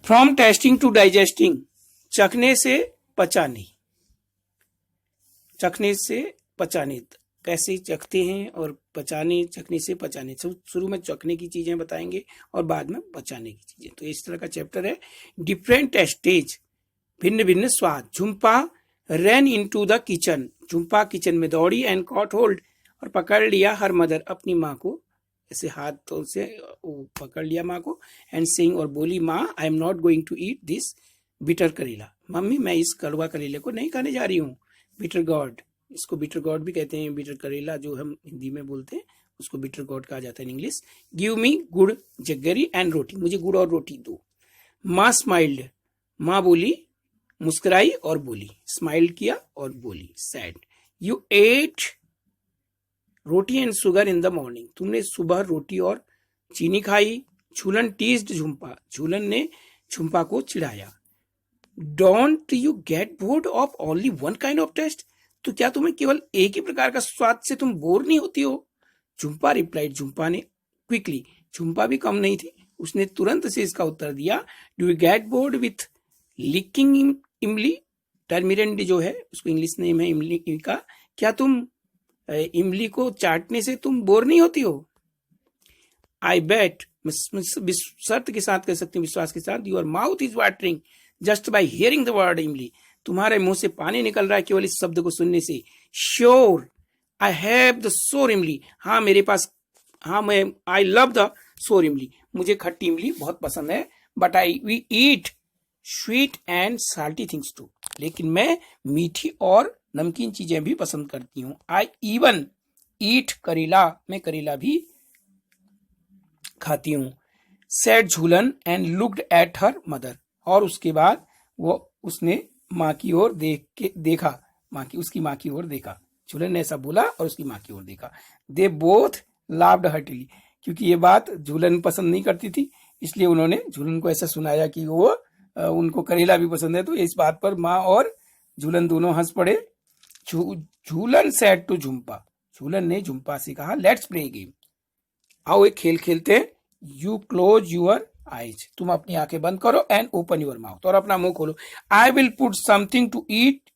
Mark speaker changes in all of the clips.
Speaker 1: From testing to digesting, चखने से पचाने, चखने से पचाने, कैसे चखते हैं और पचाने, चखने से पचाने। शुरू में चखने की चीजें बताएंगे और बाद में पचाने की चीजें। तो इस तरह का चैप्टर है। डिफरेंट टेस्टेज, भिन्न भिन्न स्वाद। Jhumpa ran into the kitchen, Jhumpa kitchen में दौड़ी एंड कॉट होल्ड, और पकड़ लिया हर मदर, अपनी माँ को, ऐसे हाथों से पकड़ लिया माँ को, एंड सिंग, और बोली, माँ I am not going to eat this bitter karela, mummy मैं इस कड़वा करेले को नहीं खाने जा रही हूँ। बिटर गॉड, इसको बिटर गॉड भी कहते हैं। बिटर करेला जो हम हिंदी में बोलते हैं उसको बिटर गॉड कहा जाता है इन इंग्लिश। गिव मी गुड़ जग्गरी एंड रोटी, मुझे गुड़ और रोटी दो। माँ स्माइल्ड, माँ बोली, मुस्कुराई और बोली, स्माइल किया और बोली, said. You ate roti and sugar in the morning, तुमने सुबह रोटी और चीनी खाई। झूलन टीज्ड झुम्पा, झूलन ने झुम्पा को चिढ़ाया। Don't you get bored of only one kind of taste, तो क्या तुम्हें केवल एक ही प्रकार का स्वाद से तुम बोर नहीं होती हो? झुम्पा रिप्लाइड, झुम्पा ने क्विकली, झुम्पा भी कम नहीं थी, उसने तुरंत से इसका उत्तर दिया। Do you get bored with licking imli, tamarind जो है उसको इंग्लिश नेम है इमली का, क्या तुम इमली को चाटने से तुम बोर नहीं होती हो? आई बेट, शर्त के साथ कह सकते हैं, विश्वास के साथ, your mouth is watering just by hearing the word इमली, तुम्हारे मुंह से पानी निकल रहा है केवल इस शब्द को सुनने से। श्योर आई हैव द सोर इमली, हाँ मेरे पास, हाँ मैं, आई लव द सोर इमली, मुझे खट्टी इमली बहुत पसंद है। But I we eat sweet and salty things too, लेकिन मैं मीठी और नमकीन चीजें भी पसंद करती हूँ। आई इवन ईट करेला, मैं करेला भी खाती हूँ। Said Jhulan and looked at her mother, और उसके बाद वो उसने माँ की ओर देखा, उसकी माँ की ओर देखा। झूलन ने ऐसा बोला और उसकी माँ की ओर देखा। दे बोथ लाफ्ड हार्टिली, क्योंकि ये बात झूलन पसंद नहीं करती थी, इसलिए उन्होंने झूलन को ऐसा सुनाया कि वो उनको करेला भी पसंद है, तो इस बात पर माँ और झूलन दोनों हंस पड़े। झूलन सेड टू झुम्पा, झूलन ने झुम्पा से कहा, लेट्स प्ले गेम, आओ एक खेल खेलते हैं। यू क्लोज यूर आईज, तुम अपनी आंखें बंद करो, एंड ओपन योर माउथ, और अपना मुंह खोलो। I will put something to eat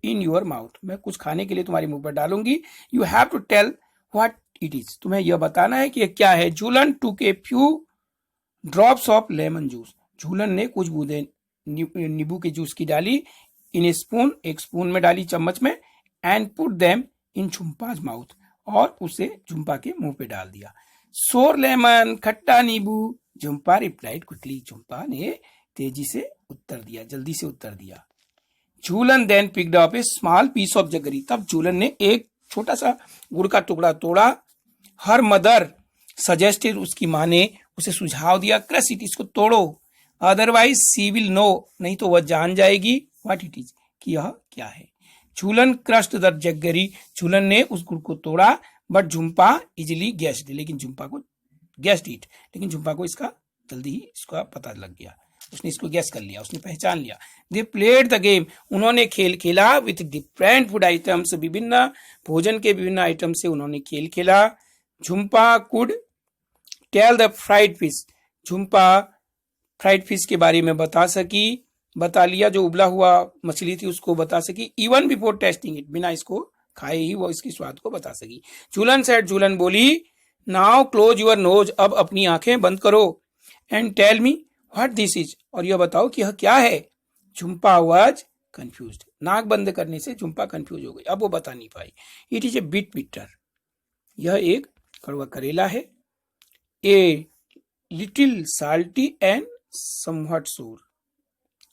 Speaker 1: in your mouth, मैं कुछ खाने के लिए तुम्हारे मुंह पर डालूंगी। You have to tell what it is, तुम्हें यह बताना है कि यह क्या है। Jhulan took a few drops of lemon juice, Jhulan ने कुछ बूंदे नींबू के जूस की डाली। इन ए स्पून, एक स्पून में डाली, चम्मच में। And put them in Jhumpa's mouth, और उसे झुम्पा के मुंह पे डाल दिया। सोर लेमन, खट्टा नींबू, झुम्पा रिप्लाइड क्विकली, झुम्पा ने तेजी से उत्तर दिया, जल्दी से उत्तर दिया। Jhulan then picked up a small piece of jaggery, तब झूलन ने एक छोटा सा गुड़ का टुकड़ा तोड़ा। हर मदर सजेस्टेड, उसकी माँ ने उसे सुझाव दिया, क्रश इट, इसको तोड़ो, अदरवाइज सी विल नो, नहीं तो वह जान जाएगी, व्हाट इट इज, कि यह क्या है। झूलन क्रश्ड द जगरी, झूलन ने उस गुड़ को तोड़ा। बट झुम्पा इजिली गेस्ड, लेकिन झुम्पा को गेस्ड इट, लेकिन झुम्पा को इसका जल्दी ही इसका पता लग गया, उसने इसको गेस कर लिया, उसने पहचान लिया। दे प्लेड द गेम, उन्होंने खेल खेला। विथ डिफरेंट फूड आइटम्स, विभिन्न भोजन के विभिन्न आइटम से उन्होंने खेल खेला। Jhumpa could tell the fried fish, Jhumpa fried fish के बारे में बता लिया, जो उबला हुआ मछली थी उसको बता सकी। इवन बिफोर टेस्टिंग इट, बिना इसको खाए ही वो इसकी स्वाद को बता सकी। झूलन सेड, झूलन बोली, नाउ क्लोज योर नोज, अब अपनी आंखें बंद करो। And tell me what this is, और यह बताओ कि यह क्या है। झुम्पा वाज कंफ्यूज्ड, नाक बंद करने से झुम्पा कंफ्यूज हो गई, अब वो बता नहीं पाई। It is a bit bitter, यह एक कड़वा करेला है। A little salty and somewhat sour,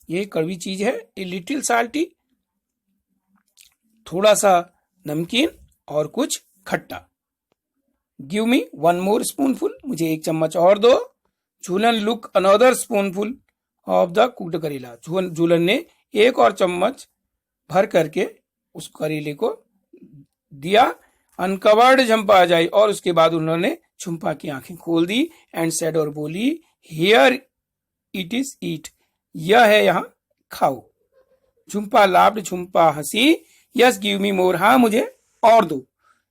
Speaker 1: ये कड़वी चीज है। ए लिटिल साल्टी, थोड़ा सा नमकीन और कुछ खट्टा। Give me one more spoonful, मुझे एक चम्मच और दो। Jhulan took another spoonful of the cooked karela, Jhulan ने एक और चम्मच भर करके उस करेले को दिया। अनकवर्ड झुम्पा जाई, और उसके बाद उन्होंने झुम्पा की आंखें खोल दी। एंड सेड, और बोली, हियर इट इज ईट, यह है यहाँ खाओ। झुम्पा लाफ्ड, झुम्पा हंसी। यस गिव मी मोर, हाँ मुझे और दो।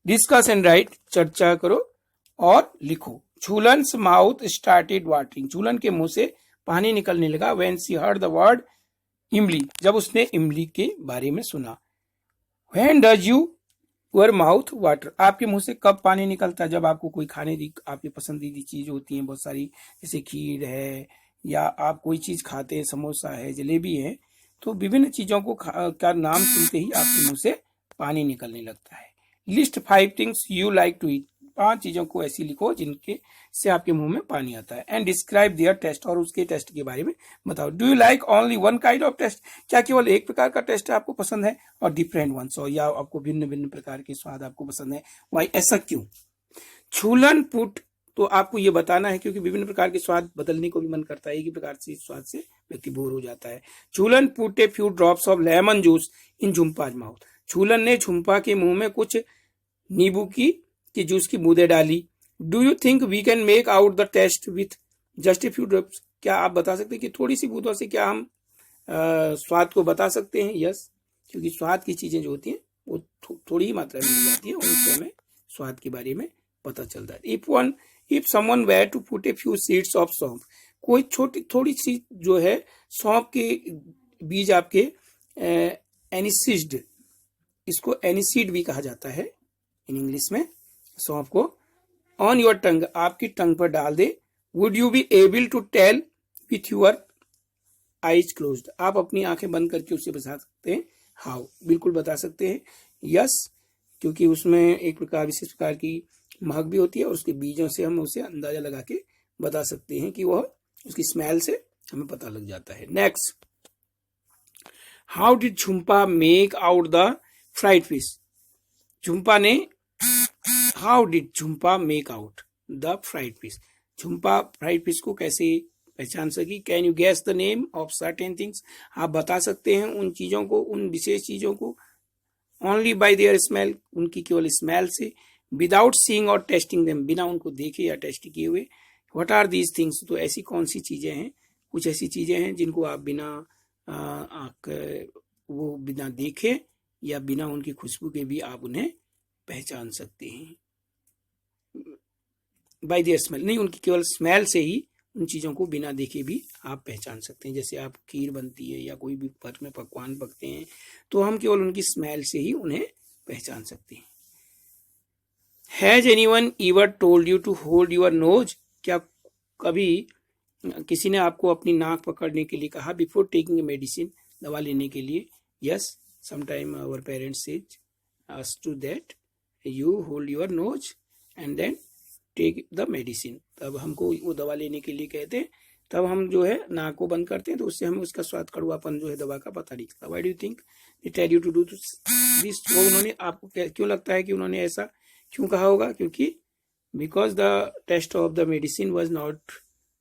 Speaker 1: डिस्कस एंड राइट, चर्चा करो और लिखो। झूलन्स माउथ स्टार्टेड वाटरिंग, झूलन के मुंह से पानी निकलने लगा। When she heard the word इमली, जब उसने इमली के बारे में सुना। When does your mouth water, आपके मुंह से कब पानी निकलता है? जब आपको कोई खाने की आपकी पसंदीदा चीज होती है बहुत सारी, जैसे खीर है या आप कोई चीज खाते हैं, समोसा है, जलेबी है, तो विभिन्न चीजों को का नाम सुनते ही आपके मुंह से पानी निकलने लगता है। List 5 things you like to eat, 5 चीजों को ऐसी लिखो जिनके से आपके मुंह में पानी आता है। एंड डिस्क्राइब देयर टेस्ट, और उसके टेस्ट के बारे में बताओ। Do you like only one kind of taste, क्या केवल एक प्रकार का टेस्ट आपको पसंद है? और डिफरेंट वंस, और या आपको भिन्न भिन्न प्रकार के स्वाद आपको पसंद है? वाई, ऐसा क्यों? छूलन पुट, तो आपको ये बताना है क्योंकि विभिन्न प्रकार के स्वाद बदलने को भी मन करता है, एक ही प्रकार से स्वाद से व्यक्ति बोर हो जाता है। Jhulan put a few drops of lemon juice in Jhumpa's mouth, Jhulan ने झुम्पा के मुंह में कुछ नींबू की जूस की बूंदें डाली। Do you think we can make out the taste with just a few drops, क्या आप बता सकते हैं कि थोड़ी सी बूंदों से क्या हम स्वाद को बता सकते हैं? यस, क्योंकि स्वाद की चीजें जो होती हैं वो थोड़ी ही मात्रा में मिल जाती है, उनसे हमें स्वाद के बारे में पता चलता है। If someone were to put a few seeds of saunf, कोई थोड़ी सी जो है सौंफ के बीज आपके एनिसिड, इसको एनिसीड भी कहा जाता है इन इंग्लिश में, सौंफ को ऑन योर टंग, आपकी टंग पर डाल दे। Would you be able to tell with your eyes closed, आप अपनी आंखें बंद करके उसे बता सकते हैं? हाउ, बिल्कुल बता सकते हैं। यस, क्योंकि उसमें एक प्रकार विशेष प्रकार की महक भी होती है और उसके बीजों से हम उसे अंदाजा लगा के बता सकते हैं कि वह, उसकी स्मेल से हमें पता लग जाता है। Next, how did Jhumpa make out the fried fish, Jhumpa ने, how did Jhumpa make out the fried fish, Jhumpa fried fish को कैसे पहचान सकी? Can you guess the name of certain things, आप बता सकते हैं उन चीजों को, उन विशेष चीजों को, ओनली बाय देयर स्मेल, उनकी केवल स्मेल से, विदाउट सीइंग और टेस्टिंग देम, बिना उनको देखे या टेस्ट किए हुए। व्हाट आर दीज थिंग्स, तो ऐसी कौन सी चीजें हैं? कुछ ऐसी चीजें हैं जिनको आप बिना वो बिना देखे या बिना उनकी खुशबू के भी आप उन्हें पहचान सकते हैं। बाय देयर स्मेल, नहीं, उनकी केवल स्मेल से ही उन चीजों को बिना देखे भी आप पहचान सकते हैं। जैसे आप खीर बनती है या कोई भी घर में पकवान पकते हैं तो हम केवल उनकी स्मेल से ही उन्हें पहचान सकते हैं। Has anyone ever told you to hold your nose, क्या कभी किसी ने आपको अपनी नाक पकड़ने के लिए कहा? बिफोर टेकिंग ए मेडिसिन, दवा लेने के लिए? Yes, sometime our parents says us to that you hold your nose and then take the medicine, तब हमको वो दवा लेने के लिए कहते हैं, तब हम जो है नाक को बंद करते हैं तो उससे हमें उसका स्वाद, कड़वापन जो है दवा का पता नहीं चलता। Why do you think they tell you to do this, तो उन्होंने आपको क्यों लगता है कि उन्होंने ऐसा क्यों कहा होगा? क्योंकि because the taste of the medicine was not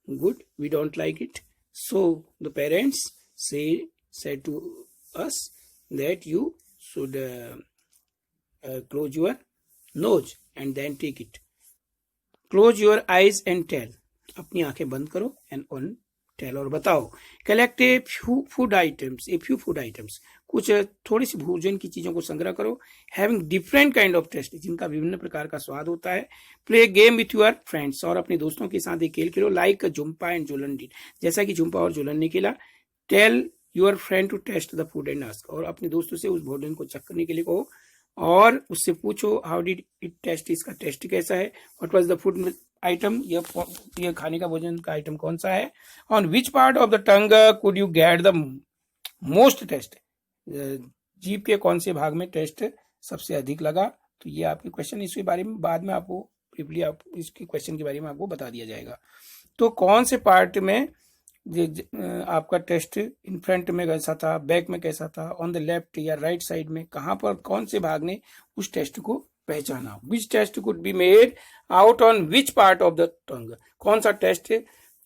Speaker 1: good, we don't like it, so the parents said to us that you should close your nose and then take it. Close your eyes and tell, अपनी आंखें बंद करो and on tell, और बताओ। Collect a few food items, कुछ थोड़ी सी भोजन की चीजों को संग्रह करो। Having different kind of taste, जिनका विभिन्न प्रकार का स्वाद होता है। Play a game with your friends, और अपने दोस्तों के साथ एक खेल खेलो। Like Jhumpa and Jhulan did, जैसा कि झुम्पा और झूलन ने खेला। Tell your friend to taste the food and ask, और अपने दोस्तों से उस भोजन को चख करने के लिए कहो और उससे पूछो हाउ डिड इट टेस्ट, इसका टेस्ट कैसा है। What was the food item, ये खाने का भोजन का आइटम कौन सा है। On which part of the tongue could you get the most taste, जीभ के कौन से भाग में टेस्ट सबसे अधिक लगा। तो ये आपके क्वेश्चन, इसके बारे में बाद में आपको ब्रीफली आप इसके क्वेश्चन के बारे में आपको बता दिया जाएगा। तो कौन से पार्ट में आपका टेस्ट इन फ्रंट में कैसा था, बैक में कैसा था, ऑन द लेफ्ट या राइट साइड में, कहां पर कौन से भाग ने उस टेस्ट को पहचाना। Which taste could be made out on which part of the tongue, कौन सा टेस्ट,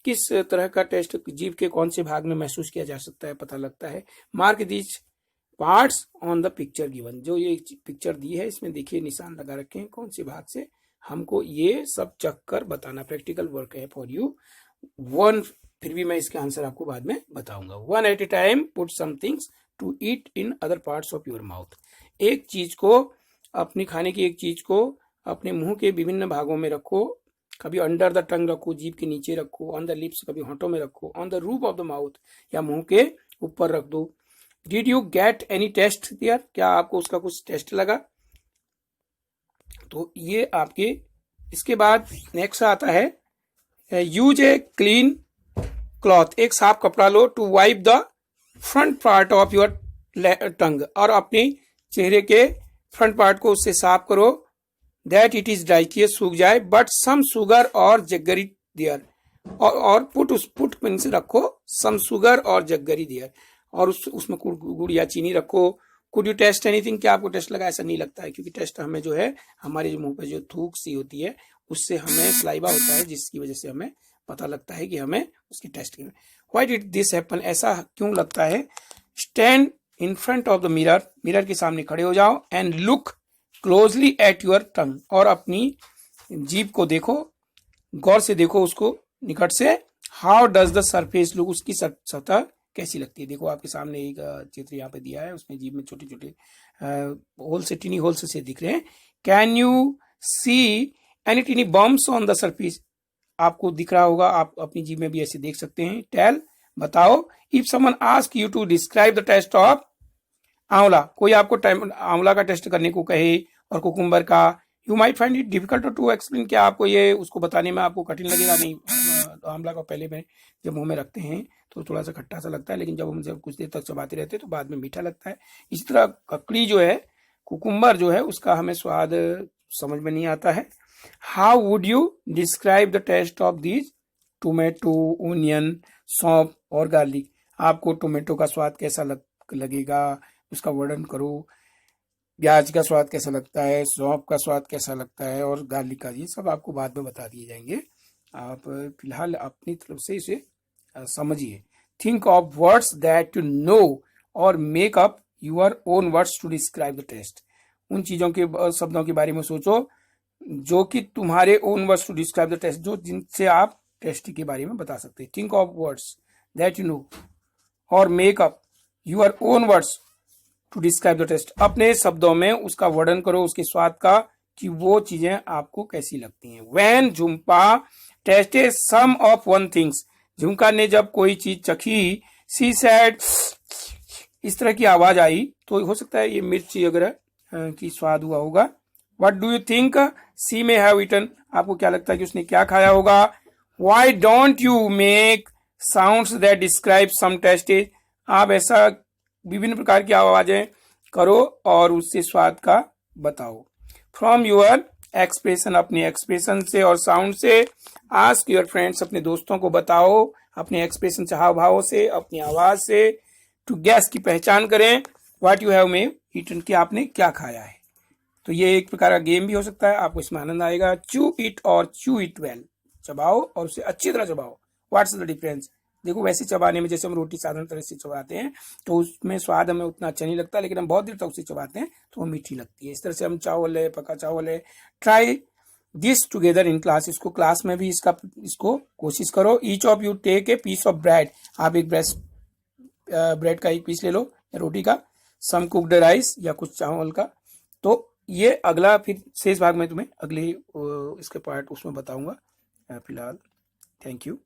Speaker 1: किस तरह का टेस्ट जीभ के कौन से भाग में महसूस किया जा सकता है, पता लगता है। Mark these parts on the picture given, जो ये पिक्चर दी है इसमें देखिए निशान लगा रखे हैं कौन से भाग से हमको ये सब चक कर बताना। प्रैक्टिकल वर्क है फॉर यू वन, फिर भी मैं इसका आंसर आपको बाद में बताऊंगा। One at a time put some things to eat in other parts of your mouth, एक चीज को, अपनी खाने की एक चीज को अपने मुंह के विभिन्न भागों में रखो कभी अंडर द टंग रखो, जीभ के नीचे रखो, ऑन द लिप्स कभी होंठों में रखो, on the roof of the mouth या मुंह के ऊपर रख दो। Did you get any taste there, क्या आपको उसका कुछ टेस्ट लगा? तो ये आपके, इसके बाद नेक्स्ट आता है यूज ए क्लीन क्लॉथ, एक साफ कपड़ा लो, to wipe the front part of your tongue, और अपने चेहरे के फ्रंट पार्ट को उससे साफ करो, दैट इट इज ड्राई, कि सूख जाए, बट सम शुगर और जग्गरी देयर, और पुट पिन से रखो सम शुगर और जग्गरी देयर, और उसमें गुड़ या चीनी रखो। कुड यू टेस्ट एनीथिंग, क्या आपको टेस्ट लगा? ऐसा नहीं लगता है, क्योंकि टेस्ट हमें जो है हमारे जो मुंह पे जो थूक सी होती है उससे हमें सलाइवा होता है, जिसकी वजह से हमें पता लगता है कि हमें उसकी टेस्ट करना है। व्हाई डिड दिस हैपन, ऐसा क्यों लगता है? Stand in front of the mirror, mirror के सामने खड़े हो जाओ, and look closely at your tongue, और अपनी जीभ को देखो, गौर से देखो उसको निकट से। How does the surface look, उसकी सतह कैसी लगती है? देखो आपके सामने एक चित्र यहाँ पे दिया है, उसमें जीभ में छोटे छोटे होल से, टीनी होल से दिख रहे हैं। Can you see any tiny bumps on the surface, आपको दिख रहा होगा, आप अपनी जीभ में भी ऐसे देख सकते हैं। टेल, बताओ। If someone ask you to describe the taste of amla, कोई आपको आंवला का टेस्ट करने को कहे और कुकुम्बर का, you might find it difficult to explain, क्या आपको ये उसको बताने में आपको कठिन लगेगा? नहीं, आंवला को पहले में जब मुंह में रखते हैं तो थोड़ा सा खट्टा सा लगता है, लेकिन जब हम जब कुछ देर तक चबाते रहते हैं तो बाद में मीठा लगता है। इसी तरह ककड़ी जो है, कुकुम्बर जो है, उसका हमें स्वाद समझ में नहीं आता है। How would you describe the taste of these tomato, onion, saunf और गार्लिक, आपको टोमेटो का स्वाद कैसा लगेगा, उसका वर्णन करो। प्याज का स्वाद कैसा लगता है, सौंफ का स्वाद कैसा लगता है, और गार्लिक का, ये सब आपको बाद में बता दिए जाएंगे। आप फिलहाल अपनी तरफ से इसे समझिए। Think of words that you know और make up your own words to describe the taste, उन चीजों के शब्दों के बारे में सोचो जो कि तुम्हारे own words to describe the taste, जो जिनसे आप टेस्ट के बारे में बता सकते हैं। Think of words that you know और make up your own words to describe the taste, अपने शब्दों में उसका वर्णन करो, उसके स्वाद का, कि वो चीजें आपको कैसी लगती हैं। When Jhumpa tasted some of one things, Jhumpa ने जब कोई चीज चखी, सी सैड, इस तरह की आवाज आई, तो हो सकता है ये मिर्ची वगैरह की स्वाद हुआ होगा। What do you think she may have eaten, आपको क्या लगता है कि उसने क्या खाया होगा? Why don't you make sounds that describe some tastes, आप ऐसा विभिन्न प्रकार की आवाजें करो और उससे स्वाद का बताओ। फ्रॉम यूर एक्सप्रेशन, अपने एक्सप्रेशन से और साउंड से। आस्क योर फ्रेंड्स, अपने दोस्तों को बताओ अपने एक्सप्रेशन से, हाव भावों से, अपनी आवाज से। टू गैस, की पहचान करें। What you have may eaten, कि आपने क्या खाया है। तो ये एक प्रकार का गेम भी हो सकता है, आपको इसमें आनंद आएगा। चू इट और चू इट वेल, चबाओ और उसे अच्छी तरह चबाओ। व्हाट्स द डिफरेंस, देखो वैसे चबाने में, जैसे हम रोटी साधारण तरह से चबाते हैं तो उसमें स्वाद हमें उतना अच्छा नहीं लगता, लेकिन हम बहुत देर तक उसे चबाते हैं तो वो मीठी लगती है। इस तरह से हम चावल है, पका चावल है। Try this together in class, इसको क्लास में भी इसको कोशिश करो। Each of you take a piece of bread, आप एक ब्रेड का एक पीस ले लो या रोटी का। सम कुक्ड राइस, या कुछ चावल का। तो ये अगला फिर शेष भाग में तुम्हें अगले इसके पार्ट उसमें बताऊंगा। फिलहाल थैंक यू।